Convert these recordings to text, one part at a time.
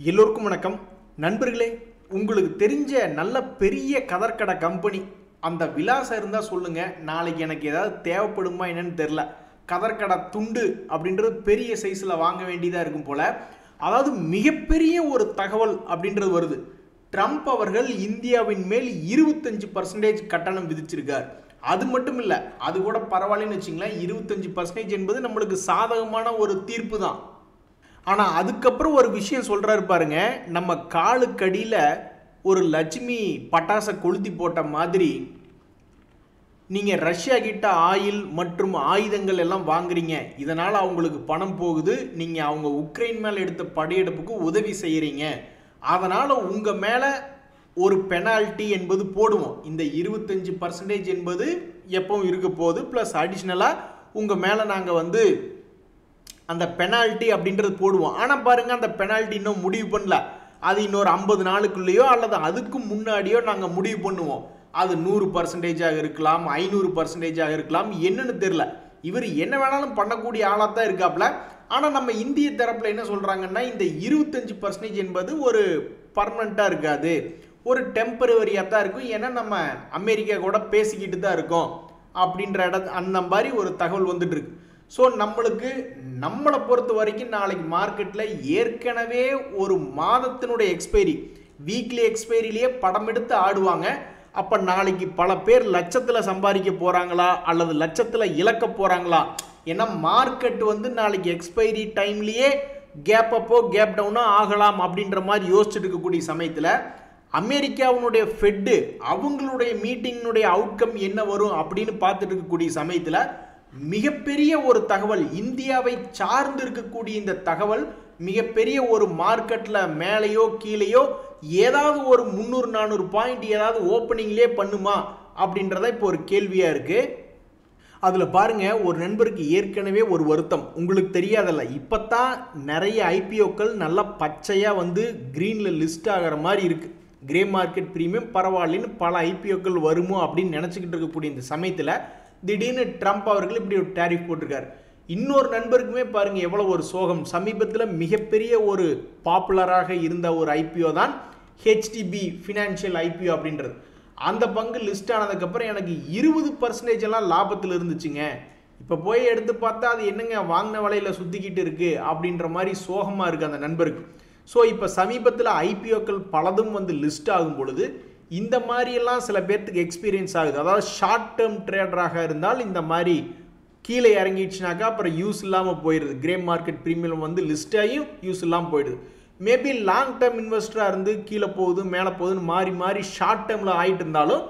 எல்லோருக்கும் வணக்கம் நண்பர்களே. உங்களுக்கு தெரிஞ்ச நல்ல பெரிய கதர்கடை கம்பெனி அந்த விலாசம் இருந்தால் சொல்லுங்கள். நாளைக்கு எனக்கு ஏதாவது தேவைப்படுமா என்னன்னு தெரில. கதர்கடை துண்டு அப்படின்றது பெரிய சைஸில் வாங்க வேண்டியதாக இருக்கும் போல். அதாவது மிகப்பெரிய ஒரு தகவல் அப்படின்றது வருது. ட்ரம்ப் அவர்கள் இந்தியாவின் மேல் 25% கட்டணம் விதிச்சிருக்கார். அது மட்டும் இல்லை, அது கூட பரவாயில்லன்னு வச்சிங்களேன். 25% என்பது நம்மளுக்கு சாதகமான ஒரு தீர்ப்பு தான். ஆனால் அதுக்கப்புறம் ஒரு விஷயம் சொல்கிறாரு பாருங்க. நம்ம காலுக்கடியில் ஒரு லட்சுமி பட்டாசை கொளுத்தி போட்ட மாதிரி நீங்கள் ரஷ்யா கிட்ட ஆயில் மற்றும் ஆயுதங்கள் எல்லாம் வாங்குறீங்க. இதனால் அவங்களுக்கு பணம் போகுது. நீங்கள் அவங்க உக்ரைன் மேலே எடுத்த படையெடுப்புக்கு உதவி செய்கிறீங்க. அதனால் உங்கள் மேலே ஒரு பெனால்ட்டி என்பது போடுவோம். இந்த 25% என்பது எப்பவும் இருக்க போகுது. ப்ளஸ் அடிஷ்னலாக உங்கள் மேலே நாங்கள் அந்த பெனால்ட்டி அப்படின்றது போடுவோம். ஆனால் பாருங்கள், அந்த பெனால்ட்டி இன்னும் முடிவு பண்ணல. அது இன்னொரு 50 நாளுக்குள்ளேயோ அல்லது அதுக்கு முன்னாடியோ நாங்கள் முடிவு பண்ணுவோம். அது 100% இருக்கலாம், 500% இருக்கலாம், என்னன்னு தெரில. இவர் என்ன வேணாலும் பண்ணக்கூடிய ஆளாக தான் இருக்காப்புல. ஆனால் நம்ம இந்திய தரப்பில் என்ன சொல்கிறாங்கன்னா, இந்த 25% என்பது ஒரு பர்மனண்ட்டாக இருக்காது, ஒரு டெம்பரவரியாக தான் இருக்கும். ஏன்னா நம்ம அமெரிக்கா கூட பேசிக்கிட்டு தான் இருக்கோம் அப்படின்ற அந்த மாதிரி ஒரு தகவல் வந்துட்டு இருக்கு. ஸோ நம்மளை பொறுத்த வரைக்கும் நாளைக்கு மார்க்கெட்டில் ஏற்கனவே ஒரு மாதத்தினுடைய எக்ஸ்பைரி, வீக்லி எக்ஸ்பைரியிலேயே படம் எடுத்து ஆடுவாங்க. அப்போ நாளைக்கு பல பேர் லட்சத்தில் சம்பாதிக்க போகிறாங்களா அல்லது லட்சத்தில் இழக்க போகிறாங்களா? ஏன்னா மார்க்கெட் நாளைக்கு எக்ஸ்பைரி டைம்லேயே கேப் அப்போ கேப் டவுனோ ஆகலாம் அப்படின்ற மாதிரி யோசிச்சுட்டு இருக்கக்கூடிய சமயத்தில் அமெரிக்காவினுடைய ஃபெட்டு அவங்களுடைய மீட்டிங்கினுடைய அவுட்கம் என்ன வரும் அப்படின்னு பார்த்துட்டு இருக்கக்கூடிய சமயத்தில் மிகப்பெரிய ஒரு தகவல், இந்தியாவை சார்ந்து இருக்கக்கூடிய இந்த தகவல் மிகப்பெரிய ஒரு மார்க்கெட்டில் மேலேயோ கீழேயோ ஏதாவது ஒரு 300-400 பாயிண்ட் ஏதாவது ஓப்பனிங்லேயே பண்ணுமா அப்படின்றத இப்போ ஒரு கேள்வியாக இருக்குது. அதில் பாருங்கள், ஒரு நண்பருக்கு ஏற்கனவே ஒரு வருத்தம் உங்களுக்கு தெரியாதல்ல. இப்போ தான் நிறைய ஐபிஓக்கள் நல்லா பச்சையாக க்ரீனில் லிஸ்ட் ஆகிற மாதிரி இருக்குது. கிரே மார்க்கெட் ப்ரீமியம் பரவாயில்லன்னு பல ஐபிஓக்கள் வருமோ அப்படின்னு நினச்சிக்கிட்டு இருக்கக்கூடிய இந்த சமயத்தில் திடீர்னு ட்ரம்ப் அவர்கள் இப்படி ஒரு டேரிஃப் போட்டிருக்காரு. இன்னொரு நண்பருக்குமே பாருங்கள் எவ்வளோ ஒரு சோகம். சமீபத்தில் மிகப்பெரிய ஒரு பாப்புலராக இருந்த ஒரு ஐபிஓ தான் ஹெச்டிபி ஃபினான்ஷியல் ஐபிஓ அப்படின்றது. அந்த பங்கு லிஸ்ட் ஆனதுக்கப்புறம் எனக்கு 20% எல்லாம் லாபத்தில் இருந்துச்சுங்க. இப்போ போய் எடுத்து பார்த்தா அது என்னங்க வாங்கின விலையில் சுற்றிக்கிட்டு இருக்குது அப்படின்ற மாதிரி சோகமாக இருக்குது அந்த நண்பருக்கு. ஸோ இப்போ சமீபத்தில் ஐபிஓக்கள் பலதும் லிஸ்ட் ஆகும் பொழுது இந்த மாதிரியெல்லாம் சில பேர்த்துக்கு எக்ஸ்பீரியன்ஸ் ஆகுது. அதாவது ஷார்ட் டேர்ம் ட்ரேடராக இருந்தால் இந்த மாதிரி கீழே இறங்கிடுச்சுனாக்கா அப்புறம் யூஸ் இல்லாமல் போயிடுது. கிரே மார்க்கெட் ப்ரீமியம் லிஸ்ட் ஆகியும் யூஸ் இல்லாமல் போயிடுது. மேபி லாங் டேர்ம் இன்வெஸ்டராக இருந்து கீழே போகுது மேலே போகுதுன்னு மாறி மாறி ஷார்ட் டேர்மில் ஆகிட்டு இருந்தாலும்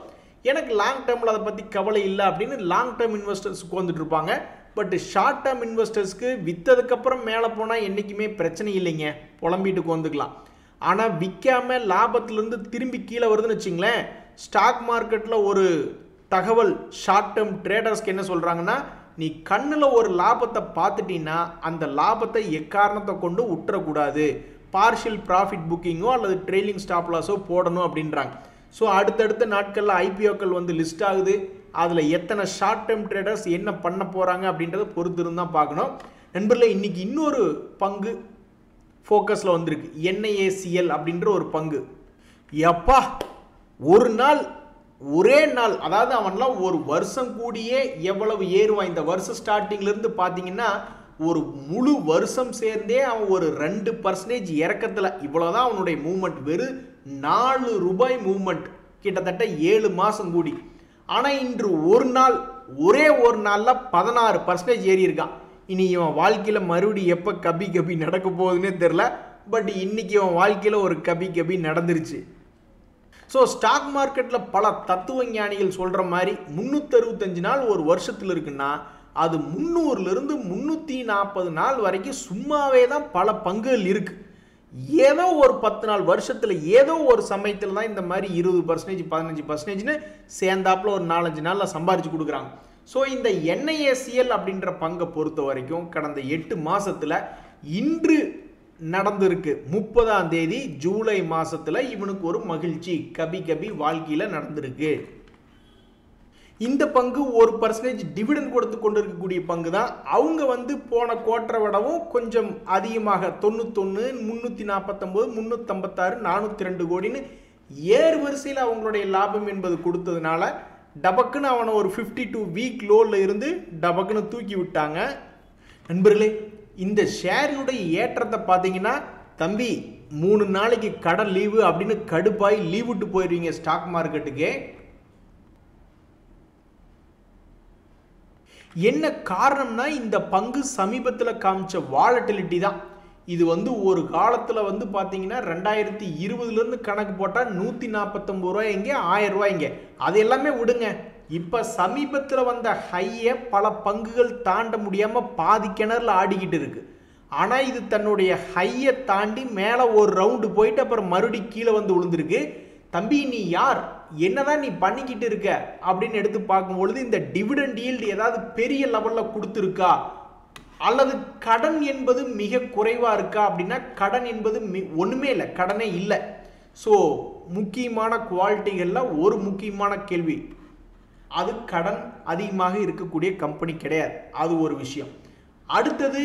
எனக்கு லாங் டேர்மில் அதை பற்றி கவலை இல்லை அப்படின்னு லாங் டேர்ம் இன்வெஸ்டர்ஸுக்கு வந்துட்டு இருப்பாங்க. பட் ஷார்ட் டேர்ம் இன்வெஸ்டர்ஸ்க்கு விற்றதுக்கப்புறம் மேலே போனால் என்றைக்குமே பிரச்சனை இல்லைங்க, புலம்பிட்டுக்கு வந்துக்கலாம். ஆனால் விற்காமல் லாபத்திலேருந்து திரும்பி கீழே வருதுன்னு வச்சிங்களேன். ஸ்டாக் மார்க்கெட்டில் ஒரு தகவல் ஷார்ட் டேர்ம் ட்ரேடர்ஸ்க்கு என்ன சொல்கிறாங்கன்னா, நீ கண்ணில் ஒரு லாபத்தை பார்த்துட்டீங்கன்னா அந்த லாபத்தை எக்காரணத்தை கொண்டு விட்டுறக்கூடாது, பார்ஷியல் ப்ராஃபிட் புக்கிங்கோ அல்லது ட்ரெயிலிங் ஸ்டாப் லாஸோ போடணும் அப்படின்றாங்க. ஸோ அடுத்தடுத்த நாட்களில் ஐபிஓக்கள் லிஸ்ட் ஆகுது. அதில் எத்தனை ஷார்ட் டேர்ம் ட்ரேடர்ஸ் என்ன பண்ண போகிறாங்க அப்படின்றத பொறுத்து இருந்தால் பார்க்கணும். நண்பர்களே, இன்றைக்கி இன்னொரு பங்கு ஃபோக்கஸில் வந்திருக்கு. என்ஐஏசிஎல் அப்படின்ற ஒரு பங்கு. எப்பா ஒரு நாள் ஒரே நாள், அதாவது அவன்லாம் ஒரு வருஷம் கூடியே எவ்வளவு ஏறுவான். இந்த வருஷம் ஸ்டார்டிங்லேருந்து பார்த்தீங்கன்னா ஒரு முழு வருஷம் சேர்ந்தே அவன் ஒரு 2% இறக்கத்தில் இவ்வளோதான் அவனுடைய மூவ்மெண்ட். வெறும் 4 ரூபாய் மூவ்மெண்ட், கிட்டத்தட்ட 7 மாதம் கூடி. ஆனால் இன்று ஒரு நாள், ஒரே ஒரு நாளில் 16% ஏறி இருக்கான். இனி இவன் வாழ்க்கையில் மறுபடியும் எப்போ கபி நடக்க போகுதுன்னே தெரில. பட் இன்னைக்கு இவன் வாழ்க்கையில் ஒரு கபி நடந்துருச்சு. ஸோ ஸ்டாக் மார்க்கெட்டில் பல தத்துவ ஞானிகள் சொல்கிற மாதிரி 365 நாள் ஒரு வருஷத்தில் இருக்குன்னா அது 300லிருந்து 340 நாள் வரைக்கும் சும்மாவே தான் பல பங்குகள் இருக்குது. ஏதோ ஒரு 10 நாள் வருஷத்தில் ஏதோ ஒரு சமயத்தில் தான் இந்த மாதிரி 20% 15%ன்னு சேர்ந்தாப்புல ஒரு 4-5 நாளில் சம்பாரித்து கொடுக்குறாங்க. ஸோ இந்த என்ஐஏசிஎல் அப்படின்ற பங்கை பொறுத்த வரைக்கும் கடந்த 8 மாதத்தில் இன்று நடந்திருக்கு 30ஆம் தேதி ஜூலை மாதத்தில் இவனுக்கு ஒரு மகிழ்ச்சி கபி வாழ்க்கையில் நடந்திருக்கு. இந்த பங்கு 1% டிவிடெண்ட் கொடுத்து கொண்டு இருக்கக்கூடிய பங்கு தான். அவங்க வந்து போன குவார்ட்டரை விடவும் கொஞ்சம் அதிகமாக 91, 349, 356, 402 கோடின்னு ஏறு வரிசையில் அவங்களுடைய லாபம் என்பது கொடுத்ததுனால டபக்குன்னு அவனை ஒரு 52 வீக் லோவில் இருந்து டபக்குன்னு தூக்கி விட்டாங்க. நண்பர்களே, இந்த ஷேரினுடைய ஏற்றத்தை பார்த்தீங்கன்னா, தம்பி 3 நாளைக்கு கடை லீவு அப்படின்னு கடுப்பாய் லீவ் விட்டு போயிடுவீங்க ஸ்டாக் மார்க்கெட்டுக்கு. என்ன காரணம்னா, இந்த பங்கு சமீபத்தில் காமிச்ச வாலட்டிலிட்டி தான். இது வந்து ஒரு காலத்தில் வந்து பார்த்தீங்கன்னா 2020 கணக்கு போட்டால் 149 ரூபாய்ங்க, 1000 ரூபாய்ங்க. அது எல்லாமே விடுங்க. இப்போ சமீபத்தில் வந்த ஹையை பல பங்குகள் தாண்ட முடியாமல் பாதி கிணறுல ஆடிக்கிட்டு இருக்கு. ஆனால் இது தன்னுடைய ஹையை தாண்டி மேலே ஒரு ரவுண்டு போயிட்டு அப்புறம் மறுபடி கீழே வந்து விழுந்திருக்கு. தம்பி, நீ யார், என்னதான் நீ பண்ணிக்கிட்டு இருக்க அப்படின்னு எடுத்து பார்க்கும்பொழுது இந்த டிவிடெண்ட் ஈல்டு ஏதாவது பெரிய லெவலில் கொடுத்துருக்கா, அல்லது கடன் என்பது மிக குறைவாக இருக்கா அப்படின்னா கடன் என்பது ஒன்றுமே இல்லை, கடனே இல்லை. ஸோ முக்கியமான குவாலிட்டிகளில் ஒரு முக்கியமான கேள்வி, அது கடன் அதிகமாக இருக்கக்கூடிய கம்பெனி கிடையாது. அது ஒரு விஷயம். அடுத்தது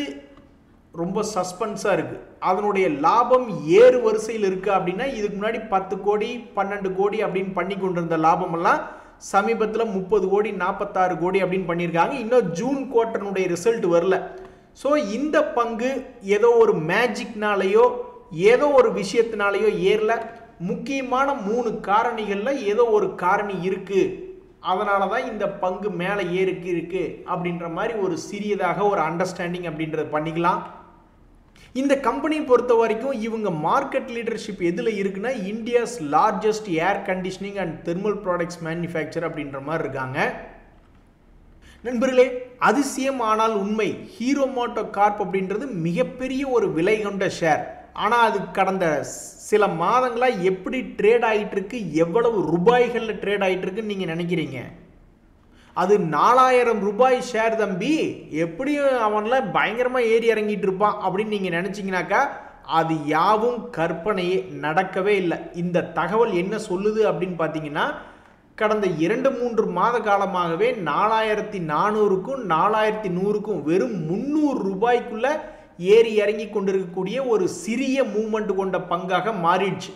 ரொம்ப சஸ்பென்ஸாக இருக்குது. அதனுடைய லாபம் ஏறு வரிசையில் இருக்குது அப்படின்னா இதுக்கு முன்னாடி 10 கோடி 12 கோடி அப்படின்னு பண்ணி கொண்டிருந்த லாபமெல்லாம் சமீபத்தில் 30 கோடி 46 கோடி அப்படின்னு பண்ணியிருக்காங்க. இன்னும் ஜூன் குவார்ட்டருடைய ரிசல்ட் வரல. ஸோ இந்த பங்கு ஏதோ ஒரு மேஜிக்னாலேயோ ஏதோ ஒரு விஷயத்தினாலேயோ ஏறல. முக்கியமான 3 காரணிகளில் ஏதோ ஒரு காரணி இருக்குது, அதனால தான் இந்த பங்கு மேலே ஏறிக்கு இருக்கு அப்படின்ற மாதிரி ஒரு சிறியதாக ஒரு அண்டர்ஸ்டாண்டிங் அப்படின்றத பண்ணிக்கலாம். இந்த கம்பெனியை பொறுத்த வரைக்கும் இவங்க மார்க்கெட் லீடர்ஷிப் எதில் இருக்குன்னா, India's largest air conditioning and thermal products manufacture அப்படின்ற மாதிரி இருக்காங்க. நண்பர்களே, அதிசயம் ஆனால் உண்மை, ஹீரோ மோட்டோ கார்ப் அப்படின்றது மிகப்பெரிய ஒரு விலை கொண்ட ஷேர். ஆனால் அது கடந்த சில மாதங்களாக எப்படி ட்ரேட் ஆகிட்டு இருக்கு, எவ்வளவு ரூபாய்களில் ட்ரேட் ஆகிட்டு இருக்குன்னு நீங்கள் நினைக்கிறீங்க? அது 4000 ரூபாய் ஷேர் தம்பி, எப்படியும் அவன்லாம் பயங்கரமாக ஏறி இறங்கிட்டு இருப்பான் அப்படின்னு நீங்கள் நினச்சிங்கனாக்கா அது யாவும் கற்பனையே, நடக்கவே இல்லை. இந்த தகவல் என்ன சொல்லுது அப்படின்னு பார்த்தீங்கன்னா, கடந்த 2-3 மாத காலமாகவே 4400க்கும் 4100க்கும் வெறும் 300 ரூபாய்க்குள்ள ஏறி இறங்கி கொண்டிருக்கக்கூடிய ஒரு சிறிய மூவ்மெண்ட் கொண்ட பங்காக மாறிடுச்சு.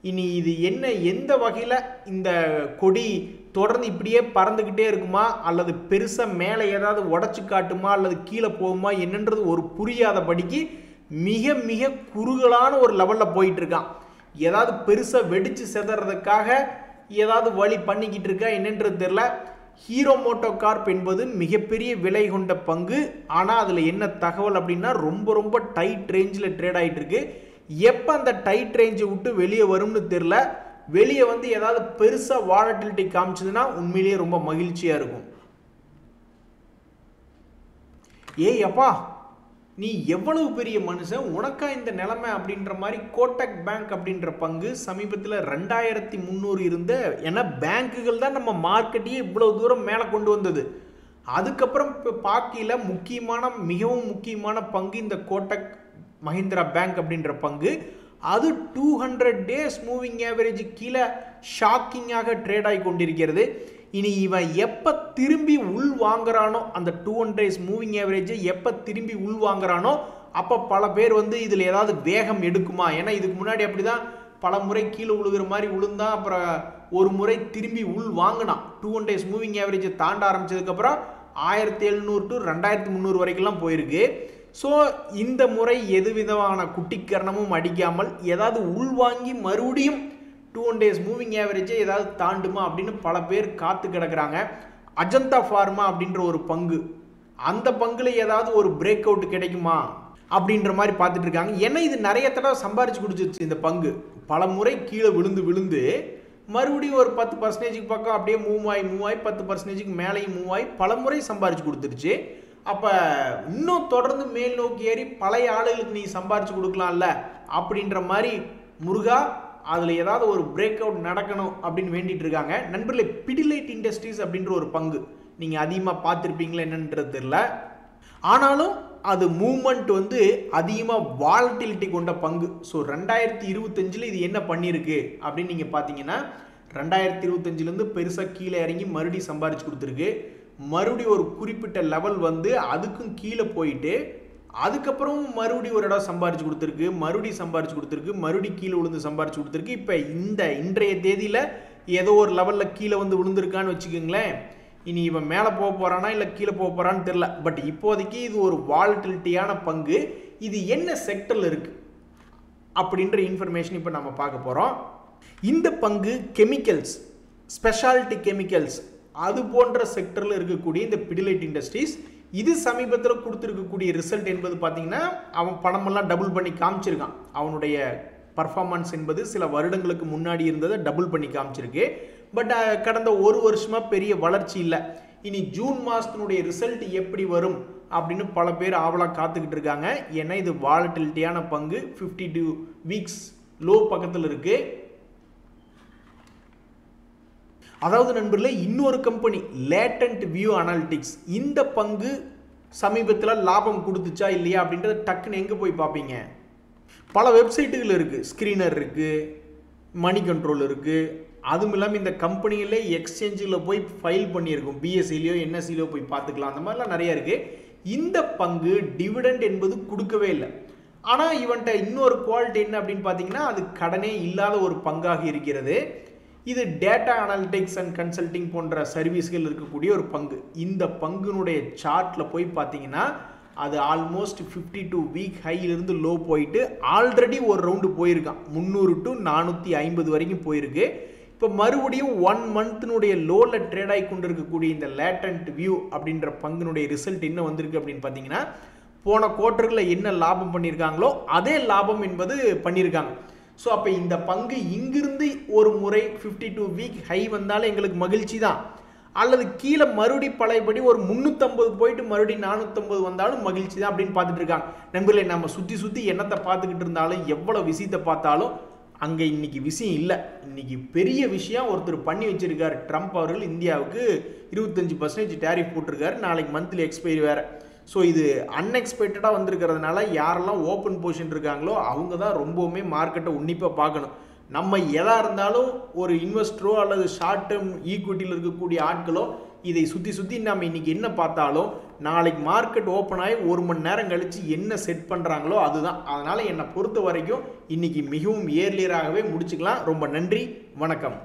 இனி இது என்ன, எந்த வகையில் இந்த கொடி தொடர்ந்து இப்படியே பறந்துக்கிட்டே இருக்குமா, அல்லது பெருசாக மேலே ஏதாவது உடச்சி காட்டுமா, அல்லது கீழே போகுமா என்னன்றது ஒரு புரியாதபடிக்கு மிக மிக குறுகலான ஒரு லெவலில் போயிட்டு இருக்கான். ஏதாவது பெருசாக வெடித்து செதறதுக்காக ஏதாவது வழி பண்ணிக்கிட்டு இருக்கா என்னன்றது தெரியல. ஹீரோ மோட்டோ கார்ப் என்பது மிகப்பெரிய விலை கொண்ட பங்கு. ஆனால் அதில் என்ன தகவல் அப்படின்னா, ரொம்ப ரொம்ப டைட் ரேஞ்சில் ட்ரேட் ஆகிட்டு இருக்கு. எப்போ அந்த டைட் ரேஞ்சை விட்டு வெளியே வரும்னு தெரியல. வெளியே வந்து ஏதாவது பெருசாக வாலட்டிலிட்டி காமிச்சதுன்னா உண்மையிலேயே ரொம்ப மகிழ்ச்சியாக இருக்கும். ஏய் அப்பா, நீ எவ்வளவு பெரிய மனுஷன், உனக்கா இந்த நிலைமை அப்படின்ற மாதிரி கோட்டக் பேங்க் அப்படின்ற பங்கு சமீபத்தில் 2300 இருந்த, ஏன்னா பேங்குகள் தான் நம்ம மார்க்கெட்டையே இவ்வளவு தூரம் மேலே கொண்டு வந்தது. அதுக்கப்புறம் இப்போ பாக்கியில் மிகவும் முக்கியமான பங்கு இந்த கோட்டக் மஹிந்திரா பேங்க் அப்படின்ற பங்கு. அது 200 டேஸ் மூவிங் ஆவரேஜ் கீழே ஷாக்கிங்காக ட்ரேட் ஆகி கொண்டிருக்கிறது. இனி இவன் எப்போ திரும்பி உள் வாங்குறானோ, அந்த 200 டேஸ் மூவிங் ஆவரேஜை எப்போ திரும்பி உள் வாங்குறானோ அப்போ பல பேர் வந்து இதில் ஏதாவது வேகம் எடுக்குமா. ஏன்னா இதுக்கு முன்னாடி அப்படி தான் பல முறை கீழே விழுகிற மாதிரி விழுந்தான். அப்புறம் ஒரு முறை திரும்பி உள் வாங்கினான். 200 டேஸ் மூவிங் ஆவரேஜை தாண்ட ஆரம்பித்ததுக்கப்புறம் 1700 to 2300 வரைக்கும்லாம் போயிருக்கு. ஸோ இந்த முறை எது விதமான குட்டிக்கரணமும் அடிக்காமல் ஏதாவது உள்வாங்கி மறுபடியும் 200 டேஸ் மூவிங் ஆவரேஜை ஏதாவது தாண்டுமா அப்படின்னு பல பேர் காத்து கிடக்குறாங்க. அஜந்தா ஃபார்மா அப்படின்ற ஒரு பங்கு, அந்த பங்குல ஏதாவது ஒரு பிரேக் அவுட் கிடைக்குமா அப்படின்ற மாதிரி பார்த்துட்டு இருக்காங்க. ஏன்னா இது நிறைய தடவை சம்பாரிச்சு குடிச்சிருச்சு. இந்த பங்கு பல முறை கீழே விழுந்து மறுபடியும் ஒரு 10% பக்கம் அப்படியே மூவ் ஆகி 10% மேலேயும் மூவ் ஆகி பல முறை சம்பாரிச்சு கொடுத்துருச்சு. அப்போ இன்னும் தொடர்ந்து மேல் நோக்கி ஏறி பழைய ஆளுகளுக்கு நீ சம்பாரிச்சு கொடுக்கலாம்ல அப்படின்ற மாதிரி முருகா அதில் ஏதாவது ஒரு பிரேக் அவுட் நடக்கணும் அப்படின்னு வேண்டிட்டு இருக்காங்க. நண்பர்களே, பிடிலைட் இண்டஸ்ட்ரீஸ் அப்படின்ற ஒரு பங்கு நீங்கள் அதிகமாக பார்த்துருப்பீங்களா என்னன்றது தெரியல. ஆனாலும் அது மூவ்மெண்ட் வந்து அதிகமாக வாலட்டிலிட்டி கொண்ட பங்கு. ஸோ 2025 இது என்ன பண்ணியிருக்கு அப்படின்னு நீங்கள் பார்த்தீங்கன்னா, 2025லேருந்து பெருசாக கீழே இறங்கி மறுபடியும் சம்பாரிச்சு கொடுத்துருக்கு. மறுபடியும் ஒரு குறிப்பிட்ட லெவல் வந்து அதுக்கும் கீழே போயிட்டு அதுக்கப்புறம் மறுபடியும் ஒரு இடம் சம்பாரிச்சு கொடுத்துருக்கு, மறுபடியும் சம்பாரிச்சு கொடுத்துருக்கு, மறுபடியும் கீழே விழுந்து சம்பாரிச்சு கொடுத்துருக்கு. இப்போ இன்றைய தேதியில் ஏதோ ஒரு லெவலில் கீழே வந்து விழுந்திருக்கான்னு வச்சுக்கோங்களேன். இனி இவன் மேலே போக போகிறானா இல்லை கீழே போக போகிறான்னு தெரில. பட் இப்போதைக்கு இது ஒரு வாலட்டிலிட்டியான பங்கு. இது என்ன செக்டரில் இருக்குது அப்படின்ற இன்ஃபர்மேஷன் இப்போ நம்ம பார்க்க போகிறோம். இந்த பங்கு கெமிக்கல்ஸ், ஸ்பெஷாலிட்டி கெமிக்கல்ஸ் அது போன்ற செக்டரில் இருக்கக்கூடிய இந்த பிடிலைட் இண்டஸ்ட்ரீஸ் இது சமீபத்தில் கொடுத்துருக்கக்கூடிய ரிசல்ட் என்பது பார்த்தீங்கன்னா அவன் பணமெல்லாம் டபுள் பண்ணி காமிச்சிருக்கான். அவனுடைய பர்ஃபார்மன்ஸ் என்பது சில வருடங்களுக்கு முன்னாடி இருந்ததை டபுள் பண்ணி காமிச்சிருக்கு. பட் கடந்த ஒரு வருஷமாக பெரிய வளர்ச்சி இல்லை. இனி ஜூன் மாதத்தினுடைய ரிசல்ட் எப்படி வரும் அப்படின்னு பல பேர் ஆவலாக காத்துக்கிட்டு இருக்காங்க. ஏன்னா இது வாலட்டிலிட்டியான பங்கு, 52 வீக்ஸ் லோ பக்கத்தில் இருக்குது. அதாவது நண்பர்களே, இன்னொரு கம்பெனி லேட்டன்ட் வியூ அனாலிட்டிக்ஸ், இந்த பங்கு சமீபத்தில் லாபம் கொடுத்துச்சா இல்லையா அப்படின்றத டக்குன்னு எங்கே போய் பார்ப்பீங்க? பல வெப்சைட்டுகள் இருக்குது. ஸ்க்ரீனர் இருக்குது, மணி கண்ட்ரோல் இருக்குது. அதுவும் இல்லாமல் இந்த கம்பெனியிலே எக்ஸ்சேஞ்சில் போய் ஃபைல் பண்ணியிருக்கும், பிஎஸ்சிலையோ என்எஸ்சிலையோ போய் பார்த்துக்கலாம். அந்த மாதிரிலாம் நிறையா இருக்குது. இந்த பங்கு டிவிடெண்ட் என்பது கொடுக்கவே இல்லை. ஆனால் இவன்ட்ட இன்னொரு குவாலிட்டி என்ன அப்படின்னு பார்த்தீங்கன்னா, அது கடனே இல்லாத ஒரு பங்காக இருக்கிறது. இது டேட்டா அனாலிட்டிக்ஸ் அண்ட் கன்சல்டிங் போன்ற சர்வீஸ்கள் இருக்கக்கூடிய ஒரு பங்கு. இந்த பங்குனுடைய சார்ட்டில் போய் பார்த்தீங்கன்னா அது ஆல்மோஸ்ட் 52 வீக் ஹையிலிருந்து லோ போயிட்டு ஆல்ரெடி ஒரு ரவுண்டு போயிருக்கான். 300 to 450 வரைக்கும் போயிருக்கு. இப்போ மறுபடியும் 1 மந்த்தினுடைய லோவில் ட்ரேட் ஆகி கொண்டு இருக்கக்கூடிய இந்த லேட்டன்ட் வியூ அப்படின்ற பங்குனுடைய ரிசல்ட் என்ன வந்திருக்கு அப்படின்னு பார்த்தீங்கன்னா, போன குவார்ட்டர்களில் என்ன லாபம் பண்ணியிருக்காங்களோ அதே லாபம் என்பது பண்ணியிருக்காங்க. ஸோ அப்போ இந்த பங்கு இங்கிருந்து ஒரு முறை 52 வீக் ஹை வந்தாலும் எங்களுக்கு மகிழ்ச்சி தான், அல்லது கீழே மறுபடி பழையபடி ஒரு 350 போயிட்டு மறுபடியும் 450 வந்தாலும் மகிழ்ச்சி தான் அப்படின்னு பார்த்துட்டு இருக்காங்க. நண்பர்களே, நம்ம சுற்றி என்னத்தை பார்த்துக்கிட்டு இருந்தாலும் எவ்வளோ விஷயத்தை பார்த்தாலும் அங்கே இன்னைக்கு விஷயம் இல்லை. இன்னைக்கு பெரிய விஷயம் ஒருத்தர் பண்ணி வச்சிருக்காரு. ட்ரம்ப் அவர்கள் இந்தியாவுக்கு 25% டேரிஃப் போட்டிருக்காரு. நாளைக்கு மந்த்லி எக்ஸ்பைரி வேறு. ஸோ இது அன்எக்ஸ்பெக்டடாக வந்திருக்கிறதுனால யாரெல்லாம் ஓப்பன் பொசிஷன் இருக்காங்களோ அவங்க தான் ரொம்பவுமே மார்க்கெட்டை உன்னிப்பாக பார்க்கணும். நம்ம எதாக இருந்தாலும் ஒரு இன்வெஸ்டரோ அல்லது ஷார்ட் டேர்ம் ஈக்விட்டியில் இருக்கக்கூடிய ஆட்களோ இதை சுற்றி நம்ம இன்றைக்கி என்ன பார்த்தாலும் நாளைக்கு மார்க்கெட் ஓப்பன் ஆகி 1 மணி நேரம் கழித்து என்ன செட் பண்ணுறாங்களோ அதுதான். அதனால் என்னை பொறுத்த வரைக்கும் இன்றைக்கி மிகவும் ஏர்லியராகவே முடிச்சுக்கலாம். ரொம்ப நன்றி, வணக்கம்.